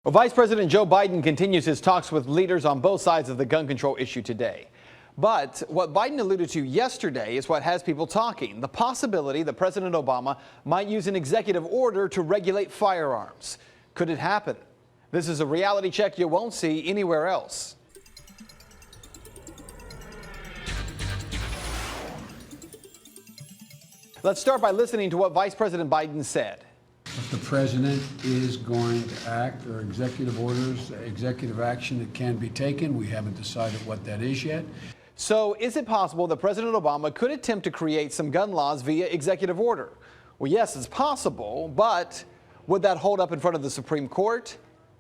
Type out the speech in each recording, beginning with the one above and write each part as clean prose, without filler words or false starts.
Well, Vice President Joe Biden continues his talks with leaders on both sides of the gun control issue today. But what Biden alluded to yesterday is what has people talking, the possibility that President Obama might use an executive order to regulate firearms. Could it happen? This is a reality check you won't see anywhere else. Let's start by listening to what Vice President Biden said. If the president is going to act, or executive orders, executive action that can be taken, we haven't decided what that is yet. So is it possible that President Obama could attempt to create some gun laws via executive order? Well, yes, it's possible, but would that hold up in front of the Supreme Court?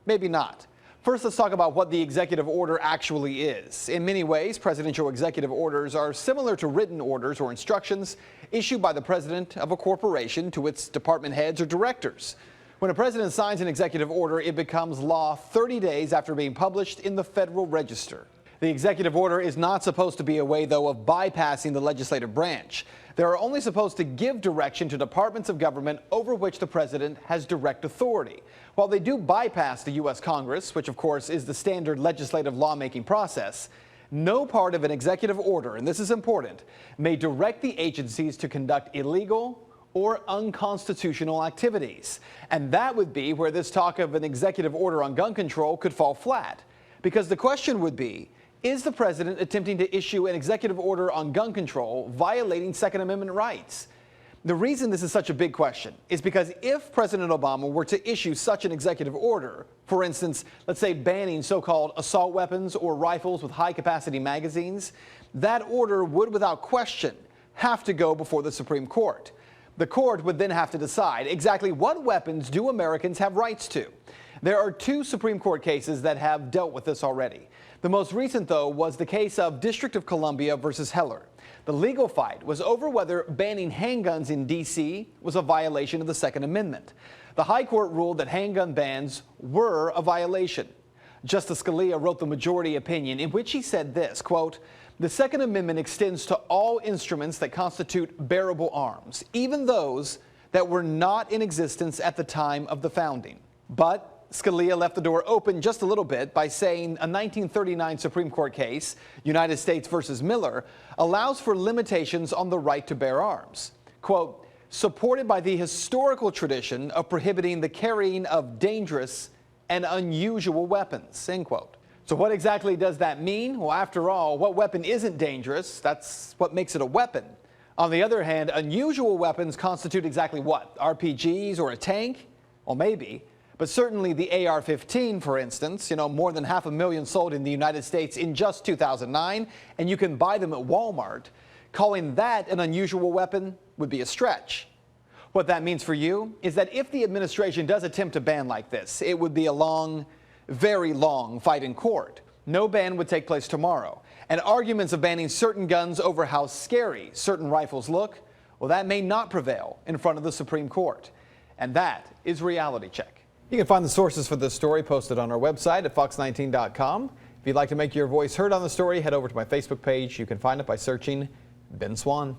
Maybe not. First, let's talk about what the executive order actually is. In many ways, presidential executive orders are similar to written orders or instructions issued by the president of a corporation to its department heads or directors. When a president signs an executive order, it becomes law 30 days after being published in the Federal Register. The executive order is not supposed to be a way, though, of bypassing the legislative branch. They are only supposed to give direction to departments of government over which the president has direct authority. While they do bypass the U.S. Congress, which of course is the standard legislative lawmaking process, no part of an executive order, and this is important, may direct the agencies to conduct illegal or unconstitutional activities. And that would be where this talk of an executive order on gun control could fall flat. Because the question would be, is the president attempting to issue an executive order on gun control violating Second Amendment rights? The reason this is such a big question is because if President Obama were to issue such an executive order, for instance, let's say banning so-called assault weapons or rifles with high-capacity magazines, that order would without question have to go before the Supreme Court. The court would then have to decide exactly what weapons do Americans have rights to. There are two Supreme Court cases that have dealt with this already. The most recent, though, was the case of District of Columbia versus Heller. The legal fight was over whether banning handguns in D.C. was a violation of the Second Amendment. The High Court ruled that handgun bans were a violation. Justice Scalia wrote the majority opinion in which he said this, quote, "The Second Amendment extends to all instruments that constitute bearable arms, even those that were not in existence at the time of the founding." But Scalia left the door open just a little bit by saying a 1939 Supreme Court case, United States versus Miller, allows for limitations on the right to bear arms. Quote, "supported by the historical tradition of prohibiting the carrying of dangerous and unusual weapons," end quote. So what exactly does that mean? Well, after all, what weapon isn't dangerous? That's what makes it a weapon. On the other hand, unusual weapons constitute exactly what? RPGs or a tank? Well, maybe. But certainly the AR-15, for instance, more than 500,000 sold in the United States in just 2009, and you can buy them at Walmart. Calling that an unusual weapon would be a stretch. What that means for you is that if the administration does attempt a ban like this, it would be a long, very long fight in court. No ban would take place tomorrow. And arguments of banning certain guns over how scary certain rifles look, well, that may not prevail in front of the Supreme Court. And that is Reality Check. You can find the sources for this story posted on our website at fox19.com. If you'd like to make your voice heard on the story, head over to my Facebook page. You can find it by searching Ben Swann.